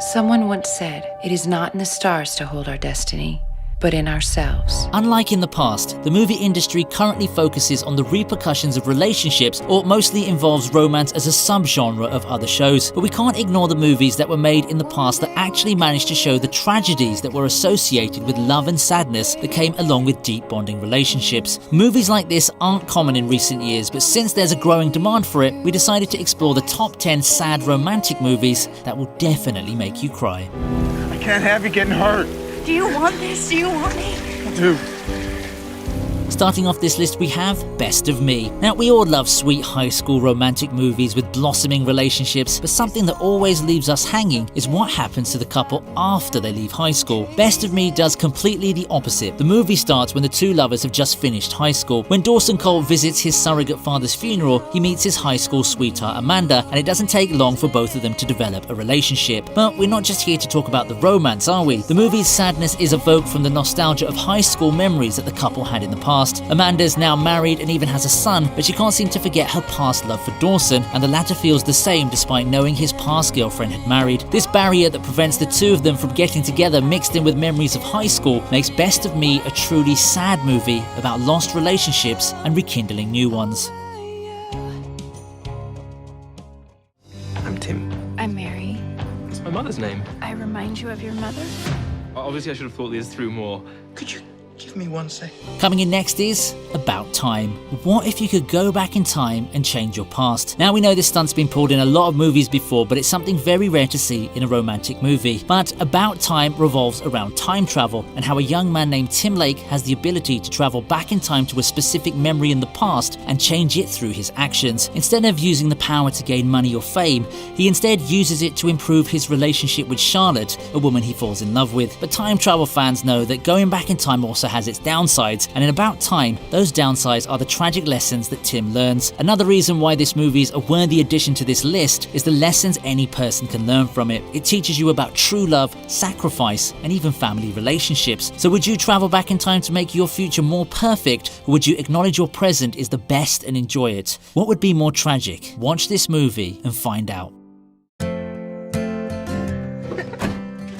Someone once said, "It is not in the stars to hold our destiny, but in ourselves." Unlike in the past, the movie industry currently focuses on the repercussions of relationships, or mostly involves romance as a subgenre of other shows. But we can't ignore the movies that were made in the past that actually managed to show the tragedies that were associated with love and sadness that came along with deep bonding relationships. Movies like this aren't common in recent years, but since there's a growing demand for it, we decided to explore the top 10 sad romantic movies that will definitely make you cry. I can't have you getting hurt. Do you want this? Do you want me? I do. Starting off this list, we have Best of Me. Now, we all love sweet high school romantic movies with blossoming relationships, but something that always leaves us hanging is what happens to the couple after they leave high school. Best of Me does completely the opposite. The movie starts when the two lovers have just finished high school. When Dawson Cole visits his surrogate father's funeral, he meets his high school sweetheart Amanda, and it doesn't take long for both of them to develop a relationship. But we're not just here to talk about the romance, are we? The movie's sadness is evoked from the nostalgia of high school memories that the couple had in the past. Amanda's now married and even has a son, but she can't seem to forget her past love for Dawson, and the latter feels the same despite knowing his past girlfriend had married. This barrier that prevents the two of them from getting together, mixed in with memories of high school, makes Best of Me a truly sad movie about lost relationships and rekindling new ones. I'm Tim. I'm Mary. It's my mother's name. I remind you of your mother? Obviously, I should have thought this through more. Could you give me 1 sec? Coming in next is About Time. What if you could go back in time and change your past? Now, we know this stunt's been pulled in a lot of movies before, but it's something very rare to see in a romantic movie. But About Time revolves around time travel and how a young man named Tim Lake has the ability to travel back in time to a specific memory in the past and change it through his actions. Instead of using the power to gain money or fame, he instead uses it to improve his relationship with Charlotte, a woman he falls in love with. But time travel fans know that going back in time also has its downsides, and in About Time, those downsides are the tragic lessons that Tim learns. Another reason why this movie is a worthy addition to this list is the lessons any person can learn from it. It teaches you about true love, sacrifice, and even family relationships. So would you travel back in time to make your future more perfect, or would you acknowledge your present is the best and enjoy it? What would be more tragic? Watch this movie and find out.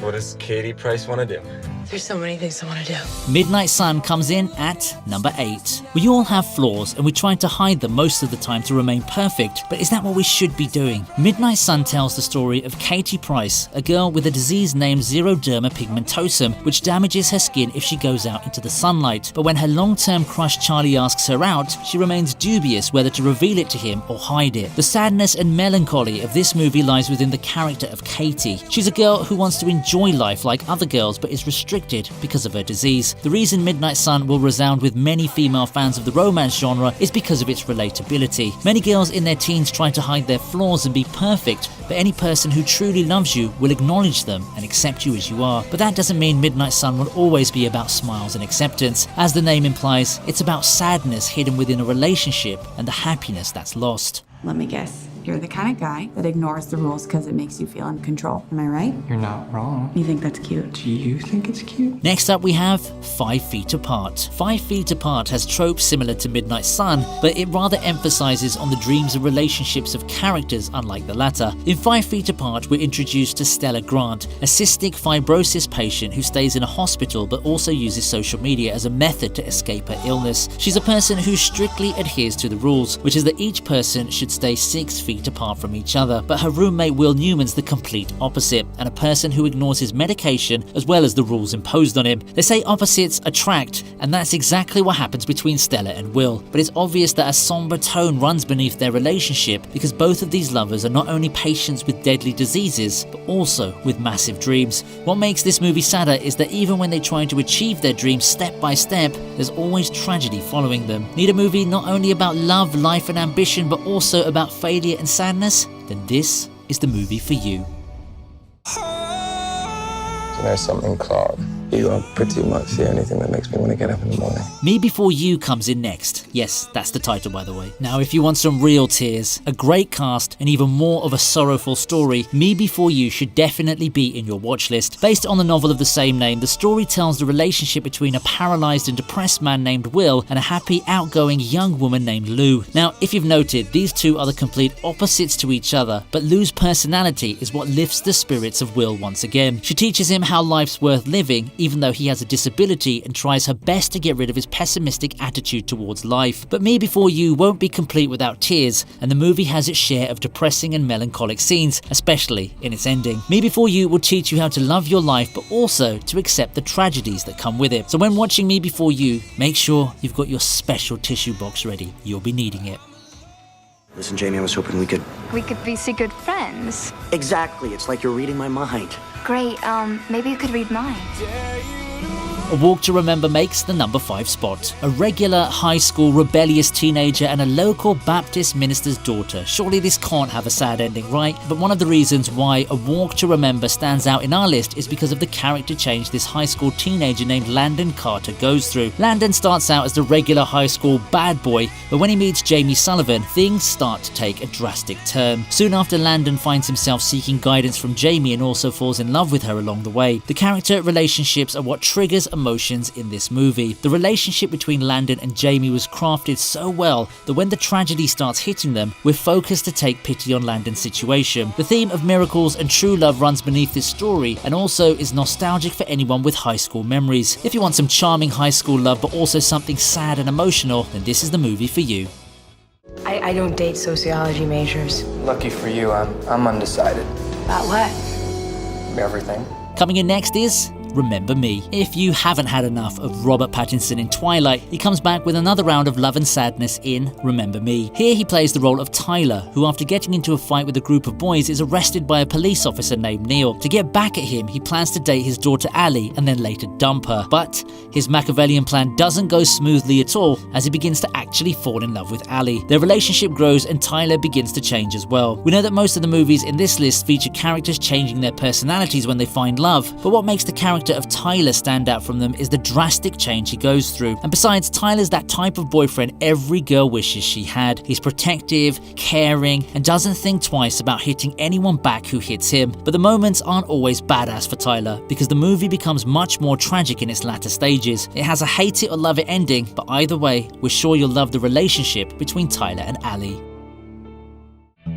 What does Katie Price want to do? There's so many things I want to do. Midnight Sun comes in at number 8. We all have flaws and we try to hide them most of the time to remain perfect, but is that what we should be doing? Midnight Sun tells the story of Katie Price, a girl with a disease named xeroderma pigmentosum, which damages her skin if she goes out into the sunlight. But when her long-term crush Charlie asks her out, she remains dubious whether to reveal it to him or hide it. The sadness and melancholy of this movie lies within the character of Katie. She's a girl who wants to enjoy life like other girls, but is restricted because of her disease. The reason Midnight Sun will resound with many female fans of the romance genre is because of its relatability. Many girls in their teens try to hide their flaws and be perfect, but any person who truly loves you will acknowledge them and accept you as you are. But that doesn't mean Midnight Sun will always be about smiles and acceptance. As the name implies, it's about sadness hidden within a relationship and the happiness that's lost. Let me guess. You're the kind of guy that ignores the rules because it makes you feel in control. Am I right? You're not wrong. You think that's cute? Do you think it's cute? Next up we have 5 Feet Apart. 5 Feet Apart has tropes similar to Midnight Sun, but it rather emphasizes on the dreams and relationships of characters unlike the latter. In 5 Feet Apart, we're introduced to Stella Grant, a cystic fibrosis patient who stays in a hospital but also uses social media as a method to escape her illness. She's a person who strictly adheres to the rules, which is that each person should stay 6 feet apart from each other, but her roommate Will Newman's the complete opposite, and a person who ignores his medication as well as the rules imposed on him. They say opposites attract, and that's exactly what happens between Stella and Will, but it's obvious that a somber tone runs beneath their relationship because both of these lovers are not only patients with deadly diseases, but also with massive dreams. What makes this movie sadder is that even when they try to achieve their dreams step by step, there's always tragedy following them. Need a movie not only about love, life and ambition, but also about failure and sadness? Then this is the movie for you. So there's something called You are pretty much the only thing that makes me want to get up in the morning. Me Before You comes in next. Yes, that's the title, by the way. Now, if you want some real tears, a great cast, and even more of a sorrowful story, Me Before You should definitely be in your watch list. Based on the novel of the same name, the story tells the relationship between a paralyzed and depressed man named Will and a happy, outgoing young woman named Lou. Now, if you've noted, these two are the complete opposites to each other, but Lou's personality is what lifts the spirits of Will once again. She teaches him how life's worth living, even though he has a disability, and tries her best to get rid of his pessimistic attitude towards life. But Me Before You won't be complete without tears, and the movie has its share of depressing and melancholic scenes, especially in its ending. Me Before You will teach you how to love your life, but also to accept the tragedies that come with it. So when watching Me Before You, make sure you've got your special tissue box ready. You'll be needing it. Listen, Jamie, I was hoping we could be good friends. Exactly. It's like you're reading my mind. Great, maybe you could read mine. A Walk to Remember makes the number 5 spot. A regular high school rebellious teenager and a local Baptist minister's daughter. Surely this can't have a sad ending, right? But one of the reasons why A Walk to Remember stands out in our list is because of the character change this high school teenager named Landon Carter goes through. Landon starts out as the regular high school bad boy, but when he meets Jamie Sullivan, things start to take a drastic turn. Soon after, Landon finds himself seeking guidance from Jamie and also falls in love with her along the way. The character relationships are what triggers emotions in this movie. The relationship between Landon and Jamie was crafted so well that when the tragedy starts hitting them, we're focused to take pity on Landon's situation. The theme of miracles and true love runs beneath this story and also is nostalgic for anyone with high school memories. If you want some charming high school love but also something sad and emotional, then this is the movie for you. I don't date sociology majors. Lucky for you, I'm undecided. About what? Everything. Coming in next is Remember Me. If you haven't had enough of Robert Pattinson in Twilight, he comes back with another round of love and sadness in Remember Me. Here he plays the role of Tyler, who after getting into a fight with a group of boys is arrested by a police officer named Neil. To get back at him, he plans to date his daughter Allie and then later dump her. But his Machiavellian plan doesn't go smoothly at all as he begins to actually fall in love with Allie. Their relationship grows and Tyler begins to change as well. We know that most of the movies in this list feature characters changing their personalities when they find love, but what makes the character of Tyler stand out from them is the drastic change he goes through. And besides, Tyler's that type of boyfriend every girl wishes she had. He's protective, caring, and doesn't think twice about hitting anyone back who hits him. But the moments aren't always badass for Tyler, because the movie becomes much more tragic in its latter stages. It has a hate it or love it ending, but either way, we're sure you'll love the relationship between Tyler and Allie.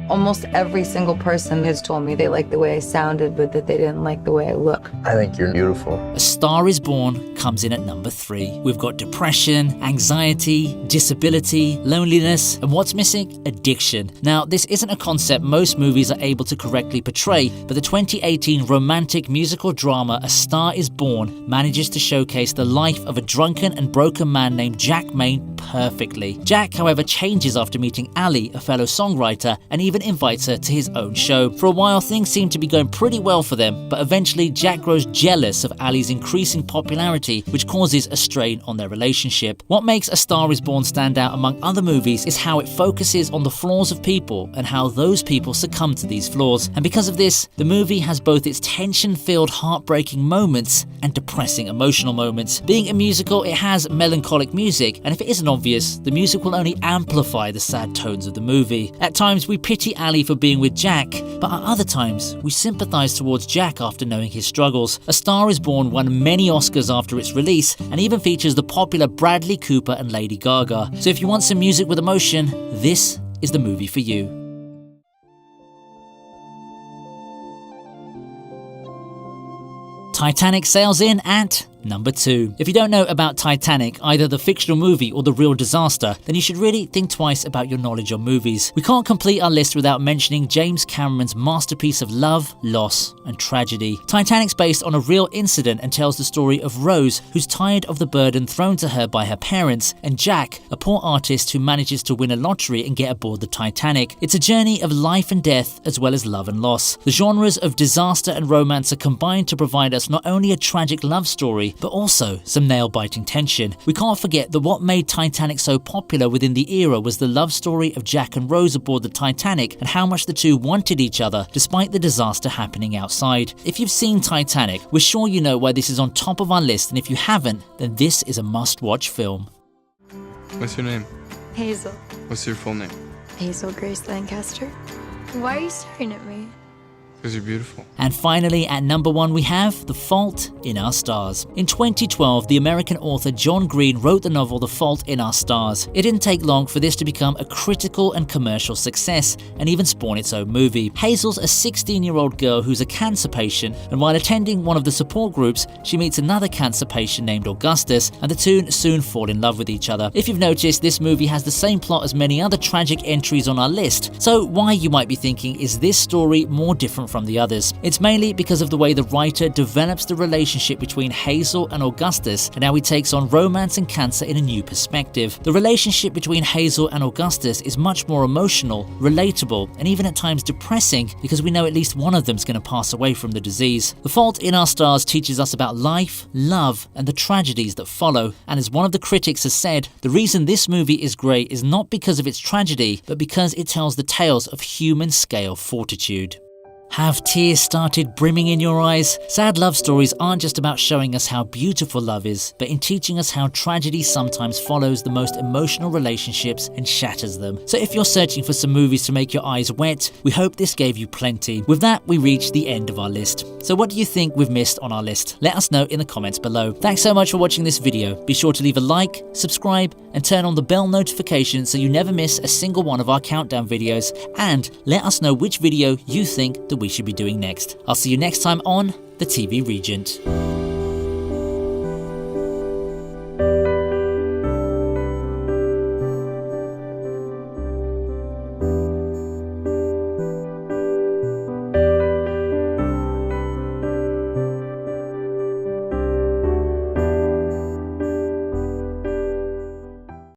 Almost every single person has told me they like the way I sounded, but that they didn't like the way I look. I think you're beautiful. A Star is Born comes in at number 3. We've got depression, anxiety, disability, loneliness, and what's missing? Addiction. Now, this isn't a concept most movies are able to correctly portray, but the 2018 romantic musical drama A Star is Born manages to showcase the life of a drunken and broken man named Jack Maine perfectly. Jack, however, changes after meeting Allie, a fellow songwriter, and even invites her to his own show. For a while, things seem to be going pretty well for them, but eventually Jack grows jealous of Allie's increasing popularity, which causes a strain on their relationship. What makes A Star is Born stand out among other movies is how it focuses on the flaws of people and how those people succumb to these flaws. And because of this, the movie has both its tension-filled, heartbreaking moments and depressing emotional moments. Being a musical, it has melancholic music, and if it isn't obvious, the music will only amplify the sad tones of the movie. At times, we pity Allie for being with Jack, but at other times, we sympathize towards Jack after knowing his struggles. A Star is Born won many Oscars after its release, and even features the popular Bradley Cooper and Lady Gaga. So if you want some music with emotion, this is the movie for you. Titanic sails in at number 2. If you don't know about Titanic, either the fictional movie or the real disaster, then you should really think twice about your knowledge on movies. We can't complete our list without mentioning James Cameron's masterpiece of love, loss, and tragedy. Titanic's based on a real incident and tells the story of Rose, who's tired of the burden thrown to her by her parents, and Jack, a poor artist who manages to win a lottery and get aboard the Titanic. It's a journey of life and death as well as love and loss. The genres of disaster and romance are combined to provide us not only a tragic love story, tragedy, but also some nail-biting tension. We can't forget that what made Titanic so popular within the era was the love story of Jack and Rose aboard the Titanic and how much the two wanted each other despite the disaster happening outside. If you've seen Titanic, we're sure you know why this is on top of our list, and if you haven't, then this is a must-watch film. What's your name? Hazel. What's your full name? Hazel Grace Lancaster. Why are you staring at me? Because you're beautiful. And finally, at number 1 we have The Fault in Our Stars. In 2012, the American author John Green wrote the novel The Fault in Our Stars. It didn't take long for this to become a critical and commercial success, and even spawn its own movie. Hazel's a 16-year-old girl who's a cancer patient, and while attending one of the support groups, she meets another cancer patient named Augustus, and the two soon fall in love with each other. If you've noticed, this movie has the same plot as many other tragic entries on our list, so why, you might be thinking, is this story more different from the others? It's mainly because of the way the writer develops the relationship between Hazel and Augustus, and how he takes on romance and cancer in a new perspective. The relationship between Hazel and Augustus is much more emotional, relatable, and even at times depressing, because we know at least one of them's going to pass away from the disease. The Fault in Our Stars teaches us about life, love, and the tragedies that follow, and as one of the critics has said, the reason this movie is great is not because of its tragedy, but because it tells the tales of human-scale fortitude. Have tears started brimming in your eyes? Sad love stories aren't just about showing us how beautiful love is, but in teaching us how tragedy sometimes follows the most emotional relationships and shatters them. So if you're searching for some movies to make your eyes wet, we hope this gave you plenty. With that, we reach the end of our list. So what do you think we've missed on our list? Let us know in the comments below. Thanks so much for watching this video. Be sure to leave a like, subscribe, and turn on the bell notification so you never miss a single one of our countdown videos. And let us know which video you think that we should be doing next. I'll see you next time on the TV Regent.